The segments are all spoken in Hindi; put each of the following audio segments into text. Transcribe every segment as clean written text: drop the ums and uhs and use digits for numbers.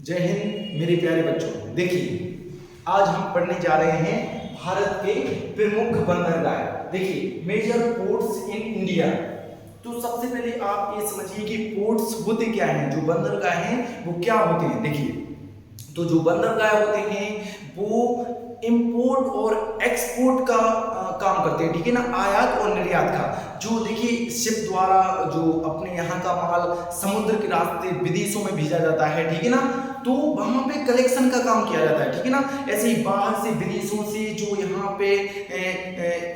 जय हिंद मेरे प्यारे बच्चों। देखिए आज हम पढ़ने जा रहे हैं भारत के प्रमुख बंदरगाह। देखिए मेजर पोर्ट्स इन इंडिया। तो सबसे पहले आप ये समझिए कि पोर्ट्स होते क्या हैं, जो बंदरगाह हैं वो क्या होते हैं। देखिए तो जो बंदरगाह होते हैं वो इंपोर्ट और एक्सपोर्ट का काम करते हैं, ठीक है ना, आयात और निर्यात का। जो देखिए शिप द्वारा जो अपने यहाँ का माल समुद्र के रास्ते विदेशों में भेजा जाता है, ठीक है ना, तो वहां पे कलेक्शन का काम किया जाता है, ठीक है ना। ऐसे ही बाहर से विदेशों से जो यहाँ पे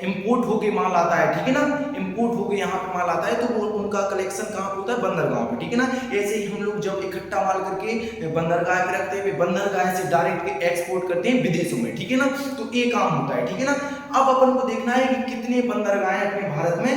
इंपोर्ट होके माल आता है, ठीक है ना, इंपोर्ट होके यहाँ पे माल आता है, तो वो उनका कलेक्शन कहाँ पे होता है, बंदरगाह पे, ठीक है ना। ऐसे ही हम लोग जब इकट्ठा माल करके बंदरगाह पे रखते हैं, बंदरगाह से डायरेक्ट एक्सपोर्ट करते हैं विदेशों में, ठीक है ना। तो ये काम होता है, ठीक है ना। अब अपन को देखना है कि कितने बंदरगाह हैं अपने भारत में,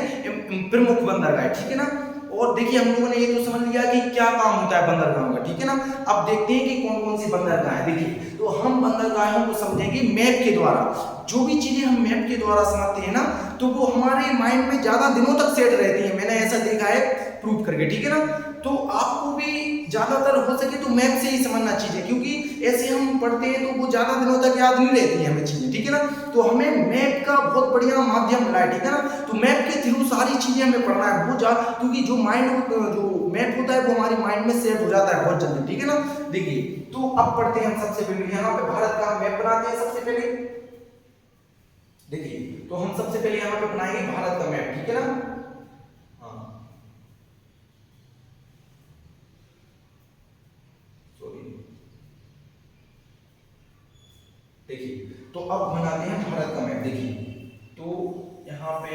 प्रमुख बंदरगाह, ठीक है ना। और देखिए हम लोगों ने ये तो समझ लिया कि क्या काम होता है बंदरगाहों का, ठीक है ना। अब देखते हैं कि कौन कौन सी बंदरगाह है। देखिए तो हम बंदरगाहों को समझेंगे मैप के द्वारा। जो भी चीजें हम मैप के द्वारा समझते हैं ना, तो वो हमारे माइंड में ज्यादा दिनों तक सेट रहती है। मैंने ऐसा देखा है प्रूव करके, ठीक है ना। तो आपको भी ज्यादातर हो सके तो मैप से ही समझना चाहिए, क्योंकि ऐसे हम पढ़ते हैं तो वो ज्यादा दिनों तक याद नहीं रहती है हमें चीजें, ठीक है ना। तो हमें मैप का बहुत बढ़िया माध्यम मिला है, ठीक है ना। तो मैप के थ्रू सारी चीजें हमें पढ़ना है वो क्योंकि जो मैप होता है वो हमारे माइंड में सेट हो जाता है बहुत जल्दी, ठीक है ना। देखिए तो अब पढ़ते हैं हम सबसे पहले यहाँ पे भारत का मैप बनाते हैं सबसे पहले। देखिए तो हम सबसे पहले यहाँ पे बनाएंगे भारत का मैप, ठीक है ना। देखिए तो अब बनाते हैं भारत का मैप। देखिए तो यहाँ पे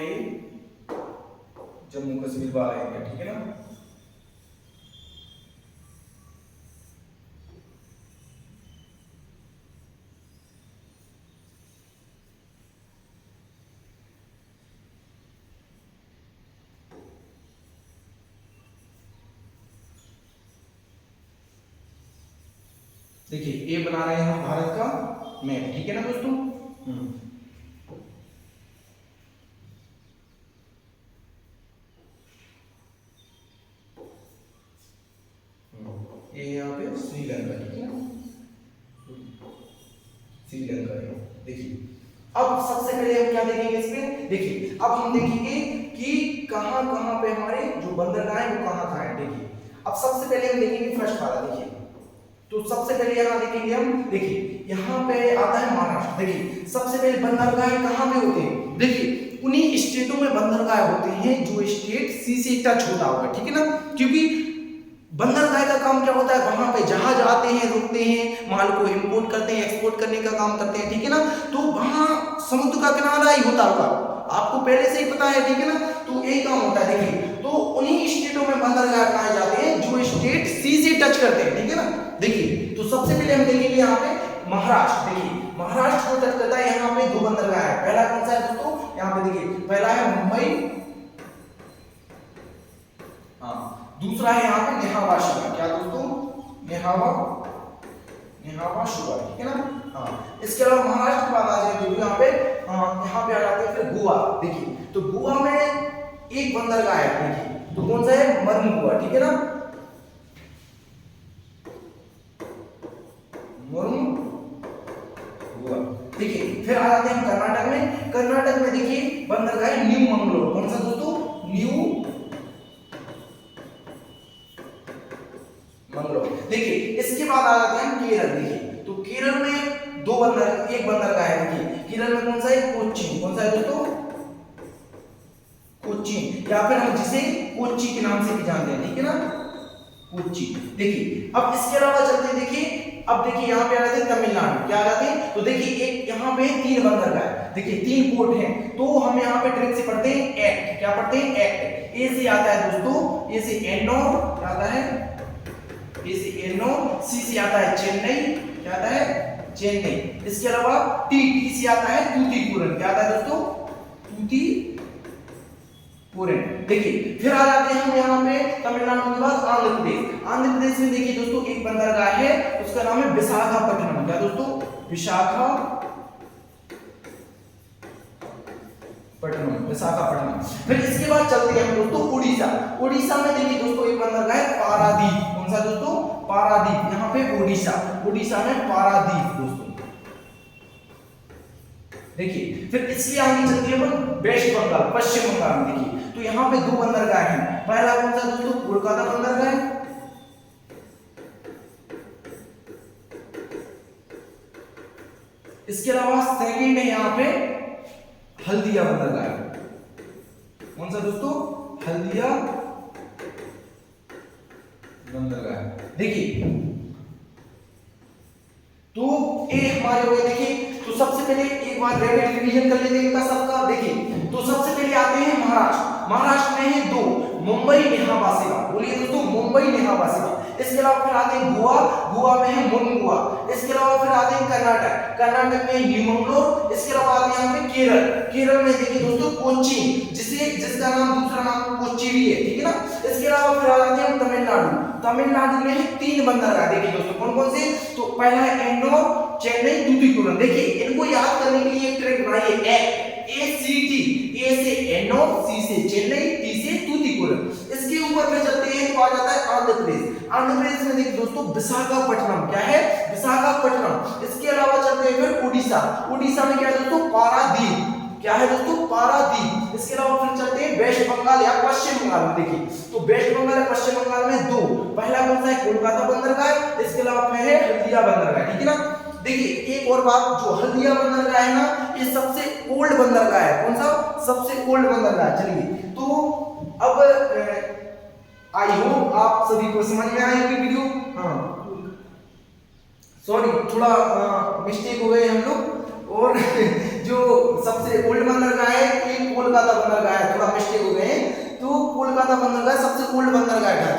जम्मू कश्मीर वाला एरिया, ठीक है ना। देखिए ये बना रहे हैं हम भारत का मैप, ठीक है ना दोस्तों। ये यहाँ पे श्रीलंका, ठीक है ना, श्रीलंका है। देखिए अब सबसे पहले हम क्या देखेंगे इस पे। देखिए अब हम देखेंगे कि कहां कहां पे हमारे जो बंदरगाह है वो कहां कहां है। देखिए अब सबसे पहले हम देखेंगे फर्स्ट वाला। देखिए तो सबसे पहले यहाँ देखेंगे हम। देखिए यहाँ पे आता है महाराष्ट्र। देखिए सबसे पहले बंदरगाह कहाँ पे होते हैं। देखिए उन्हीं स्टेटों में बंदरगाह होते हैं जो स्टेट सी से टच होता होगा, ठीक है ना। क्योंकि बंदरगाह का काम क्या होता है, वहां पे जहाज आते हैं, रुकते हैं, माल को इंपोर्ट करते हैं, एक्सपोर्ट करने का काम करते हैं, ठीक है ना। तो वहां समुद्र का किनारा ही होता होगा, आपको पहले से ही पता है, ठीक है ना। तो यही काम होता है। देखिए तो उन्हीं स्टेटों में बंदरगाह बनाए जाते हैं जो स्टेट सी से टच करते हैं, ठीक है ना। देखिए तो सबसे पहले हम देखेंगे यहाँ पे महाराष्ट्र। देखिए महाराष्ट्र को टच करता है, यहाँ पे दो बंदरगाह है। पहला कौन सा है दोस्तों, यहाँ पे देखिए पहला है मुंबई, दूसरा है यहाँ पे नेहावा शिवा। क्या दोस्तों, नेहावा शिवा, ठीक है ना। इसके अलावा महाराष्ट्र के बाद आ जाए तो यहाँ पे आ जाते हैं फिर गोवा। देखिए तो गोवा में एक बंदरगाह है। देखिए तो कौन सा है, मर्मुगुआ, ठीक है ना, मर्मुगुआ। देखिए फिर आ जाते हैं कर्नाटक में। कर्नाटक में देखिए बंदरगाह है न्यू मंगलोर। कौन सा दोस्तों, न्यू मंगलोर। देखिए इसके बाद आ जाते हैं केरल। देखिए तो केरल में एक बंदरगाह है। देखिए केरल में कौन सा है, कोच्चि। कौन सा है दोस्तों, कोच्चि, या फिर हम जिसे कोच्चि के नाम से भी जानते हैं, ठीक है ना, कोच्चि। देखिए अब इसके अलावा चलते हैं। देखिए अब देखिए यहाँ पे आ जाते हैं तमिलनाडु। क्या आ जाते हैं, तो देखिए एक यहाँ पे तीन बंदरगाह, देखिए तीन पोर्ट हैं। तो हम यहाँ पे ट्रिक से पढ़ते हैं एक्ट। क्या पढ़ते हैं, एक्ट। ए से आता है दोस्तों, ए से एनो आता है, ए से एनो, सी से आता है चेन्नई। क्या आता है, चेन्नई। इसके अलावा टी से आता है तूतीपुरम। क्या आता है दोस्तों, तूतीपुरम। देखिए फिर आ जाते हैं हम यहाँ पे तमिलनाडु के बाद आंध्र प्रदेश। आंध्र प्रदेश में देखिए दोस्तों एक बंदरगाह है, उसका नाम है विशाखापट्टनम। क्या दोस्तों, विशाखापट्टनम। फिर इसके बाद चलते हैं हम दोस्तों उड़ीसा। उड़ीसा में देखिए दोस्तों एक बंदरगाह है पारादीप। कौन सा दोस्तों, पारादीप। यहाँ पे पे उड़ीसा, उड़ीसा में पारादीप दोस्तों। देखिए फिर इसलिए आगे चलती है अपन वेस्ट बंगाल, पश्चिम बंगाल में। देखिए तो यहाँ पे 2 बंदरगाह हैं। पहला कौन सा दोस्तों? कोलकाता बंदरगाह। इसके अलावा सेकंड है यहाँ पे हल्दिया बंदरगाह। कौन सा दोस्तों? हल्दिया बंदरगाह। देखिए तो ये हमारे हो गए। देखिए तो सबसे पहले एक बार रैपिड रिवीजन कर लेते हैं इनका सबका। देखिए तो सबसे पहले आते हैं महाराष्ट्र। महाराष्ट्र में है 2, मुंबई नेहाबासिवा। बोलिए दोस्तों, मुंबई नेहाबासिवा। इसके अलावा फिर आते हैं गोवा, गोवा में है मुनगुआ। इसके अलावा फिर आते हैं कर्नाटक, कर्नाटक में न्यू मंगलोर। इसके अलावा आते हैं यहाँ पे केरल, केरल में देखिए दोस्तों कोचीन, जिसका नाम दूसरा नाम कोच्चि भी है, ठीक है ना। इसके अलावा फिर आते हैं तमिलनाडु, तमिलनाडु में है 3 बंदरगाह। देखिए दोस्तों कौन कौन से? तो पहला है एन्नोर, चेन्नई, तूतीकुरन। देखिए इनको याद करने के लिए एक ट्रिक बनाइए, ACT, A से एन्नोर, C से चेन्नई, T से तूतीकुरन। इसके ऊपर में चलते हैं तो आ जाता है आंध्र प्रदेश। आंध्र प्रदेश में देखिए दोस्तों विशाखापट्टनम, क्या है? विशाखापट्टनम। इसके अलावा चलते हैं फिर उड़ीसा, उड़ीसा में क्या है दोस्तों? पारादीप। क्या है दोस्तों? पारादीप। इसके अलावा फिर चलते हैं वेस्ट बंगाल या पश्चिम बंगाल में। देखिए तो वेस्ट बंगाल या पश्चिम बंगाल में 2, पहला कौन सा है? कोलकाता बंदरगाह। इसके अलावा फिर है हल्दिया बंदरगाह, ठीक है ना। देखिए एक और बात, जो हल्दिया बंदरगाह है ना, ये सबसे ओल्ड बंदरगाह है। कौन सा? सबसे ओल्ड बंदरगाह। चलिए तो अब आई होप आप सभी को समझ में आई होगी वीडियो। हाँ सॉरी, थोड़ा मिस्टेक हो गए हम लोग। और जो सबसे ओल्ड बंदरगाह है ये कोलकाता बंदरगाह है, थोड़ा मिस्टेक हो गए। तो कोलकाता बंदरगाह सबसे ओल्ड बंदरगाह है।